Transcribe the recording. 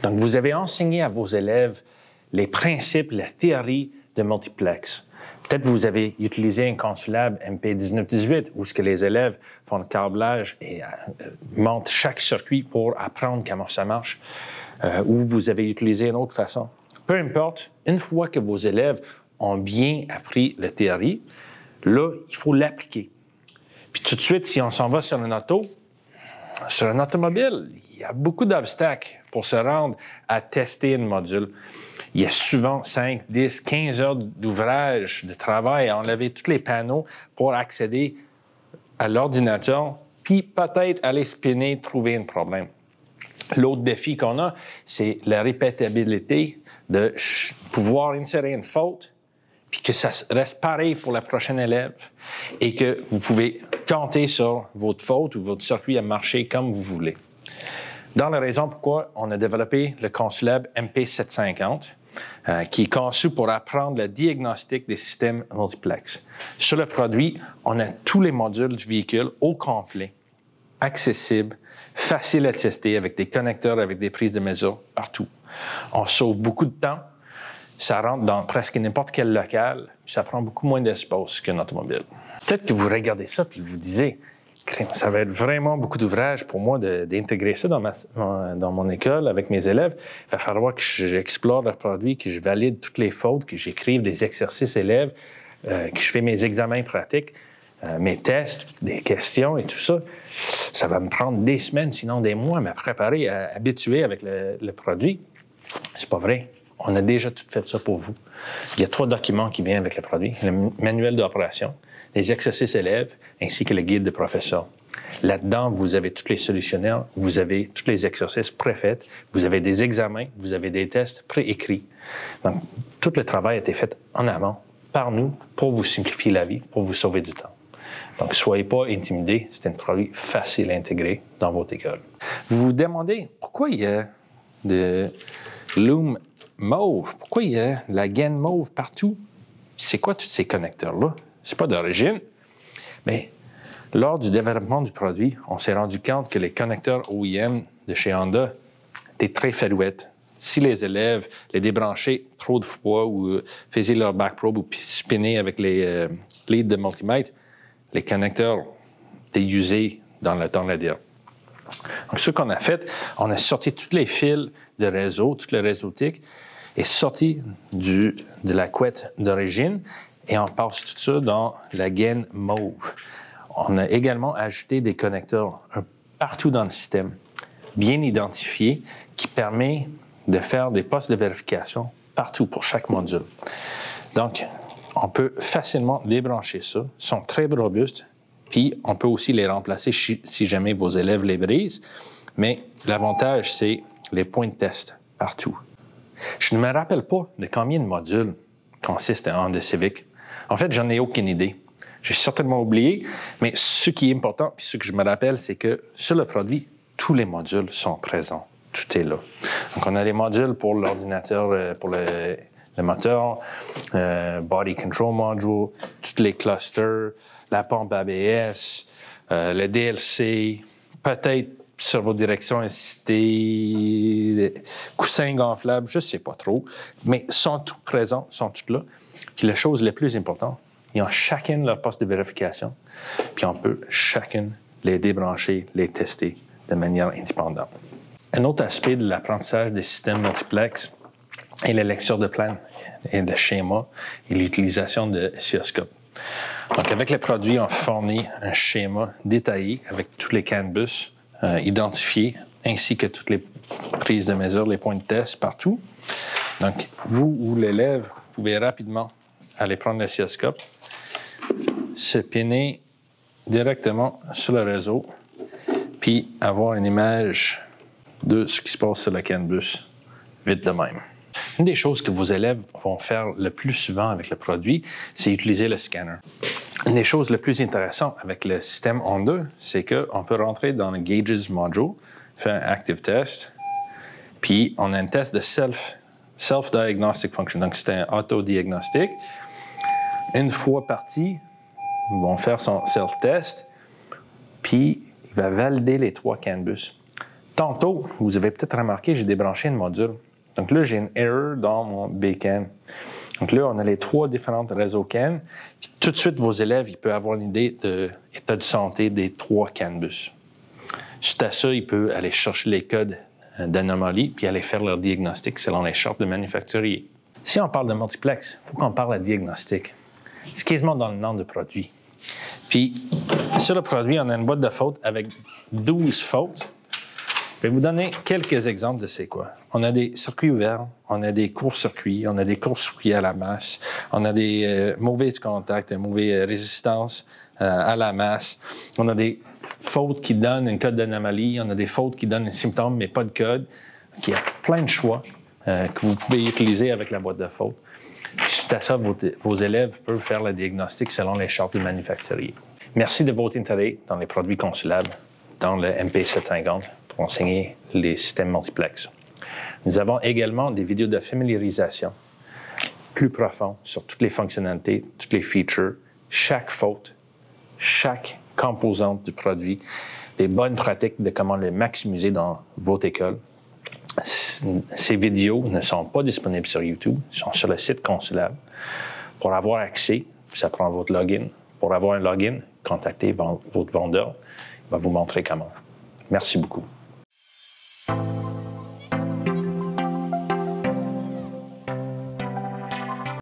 Donc, vous avez enseigné à vos élèves les principes, la théorie de multiplex. Peut-être vous avez utilisé un Consulab MP1918 où ce que les élèves font le câblage et montent chaque circuit pour apprendre comment ça marche, ou vous avez utilisé une autre façon. Peu importe, une fois que vos élèves ont bien appris la théorie, là, il faut l'appliquer. Puis tout de suite, si on s'en va sur une automobile, il y a beaucoup d'obstacles pour se rendre à tester une module. Il y a souvent 5, 10, 15 heures d'ouvrage, de travail à enlever tous les panneaux pour accéder à l'ordinateur, puis peut-être aller spinner, trouver un problème. L'autre défi qu'on a, c'est la répétabilité de pouvoir insérer une faute, puis que ça reste pareil pour la prochaine élève et que vous pouvez compter sur votre faute ou votre circuit à marcher comme vous voulez. Dans la raison pourquoi on a développé le Consulab MP750, qui est conçu pour apprendre le diagnostic des systèmes multiplex. Sur le produit, on a tous les modules du véhicule au complet, accessibles, faciles à tester avec des connecteurs, avec des prises de mesure partout. On sauve beaucoup de temps, ça rentre dans presque n'importe quel local, ça prend beaucoup moins d'espace qu'un automobile. Peut-être que vous regardez ça et vous disiez, ça va être vraiment beaucoup d'ouvrage pour moi d'intégrer ça dans mon école avec mes élèves. Il va falloir que j'explore le produit, que je valide toutes les fautes, que j'écrive des exercices élèves, que je fais mes examens pratiques, mes tests, des questions et tout ça. Ça va me prendre des semaines, sinon des mois, à me préparer, à habituer avec le produit. C'est pas vrai. On a déjà tout fait ça pour vous. Il y a 3 documents qui viennent avec le produit. Le manuel d'opération, les exercices élèves, ainsi que le guide de professeur. Là-dedans, vous avez tous les solutionnaires, vous avez tous les exercices préfaits, vous avez des examens, vous avez des tests préécrits. Donc, tout le travail a été fait en avant, par nous, pour vous simplifier la vie, pour vous sauver du temps. Donc, ne soyez pas intimidés, c'est un produit facile à intégrer dans votre école. Vous vous demandez pourquoi il y a de Loom mauve, pourquoi il y a la gaine mauve partout? C'est quoi tous ces connecteurs-là? C'est pas d'origine, mais lors du développement du produit, on s'est rendu compte que les connecteurs OEM de chez Honda étaient très falouettes. Si les élèves les débranchaient trop de fois ou faisaient leur backprobe ou spinnaient avec les leads de multimètre, les connecteurs étaient usés dans le temps de la dire. Donc, ce qu'on a fait, on a sorti tous les fils de réseau, tout le réseautique, est sorti de la couette d'origine et on passe tout ça dans la gaine mauve. On a également ajouté des connecteurs partout dans le système, bien identifiés, qui permet de faire des postes de vérification partout pour chaque module. Donc, on peut facilement débrancher ça. Ils sont très robustes, puis on peut aussi les remplacer si jamais vos élèves les brisent. Mais l'avantage, c'est les points de test partout. Je ne me rappelle pas de combien de modules consistent en Honda Civic. En fait, j'en ai aucune idée. J'ai certainement oublié, mais ce qui est important, puis ce que je me rappelle, c'est que sur le produit, tous les modules sont présents. Tout est là. Donc, on a les modules pour l'ordinateur, pour le moteur, body control module, tous les clusters, la pompe ABS, le DLC, peut-être servo-direction assistée, coussins gonflables, je ne sais pas trop, mais sont tous présents, sont tous là. Puis la chose la plus importante, ils ont chacun leur poste de vérification, puis on peut chacun les débrancher, les tester de manière indépendante. Un autre aspect de l'apprentissage des systèmes multiplex est la lecture de plans et de schémas et l'utilisation de oscilloscopes. Donc, avec le produit, on fournit un schéma détaillé avec tous les CAN bus identifiés, ainsi que toutes les prises de mesure, les points de test partout. Donc, vous ou l'élève, vous pouvez rapidement aller prendre l'oscilloscope, se pinner directement sur le réseau, puis avoir une image de ce qui se passe sur le CAN bus, vite de même. Une des choses que vos élèves vont faire le plus souvent avec le produit, c'est utiliser le scanner. Une des choses les plus intéressantes avec le système Honda, c'est qu'on peut rentrer dans le Gauges module, faire un active test, puis on a un test de self-diagnostic function. Donc, c'est un auto-diagnostic. Une fois parti, ils vont faire son self-test, puis il va valider les 3 CAN bus. Tantôt, vous avez peut-être remarqué, j'ai débranché une module. Donc là, j'ai une error dans mon BCAN. Donc là, on a les 3 différents réseaux CAN. Puis tout de suite, vos élèves, ils peuvent avoir une idée de l'état de santé des 3 CAN bus. Suite à ça, ils peuvent aller chercher les codes d'anomalie puis aller faire leur diagnostic selon les chartes de manufacturier. Si on parle de multiplex, il faut qu'on parle de diagnostic. C'est quasiment dans le nom du produit. Puis, sur le produit, on a une boîte de fautes avec 12 fautes. Je vais vous donner quelques exemples de c'est quoi. On a des circuits ouverts, on a des courts-circuits, on a des courts-circuits à la masse, on a des mauvais contacts, mauvaises résistances à la masse, on a des fautes qui donnent un code d'anomalie, on a des fautes qui donnent un symptôme mais pas de code. Donc, il y a plein de choix que vous pouvez utiliser avec la boîte de fautes. Suite à ça, vos élèves peuvent faire le diagnostic selon les chartes du manufacturier. Merci de votre intérêt dans les produits consulables, dans le MP750. Pour enseigner les systèmes multiplex. Nous avons également des vidéos de familiarisation plus profondes sur toutes les fonctionnalités, toutes les features, chaque faute, chaque composante du produit, des bonnes pratiques de comment le maximiser dans votre école. Ces vidéos ne sont pas disponibles sur YouTube, ils sont sur le site consulable. Pour avoir accès, ça prend votre login. Pour avoir un login, contactez votre vendeur, il va vous montrer comment. Merci beaucoup.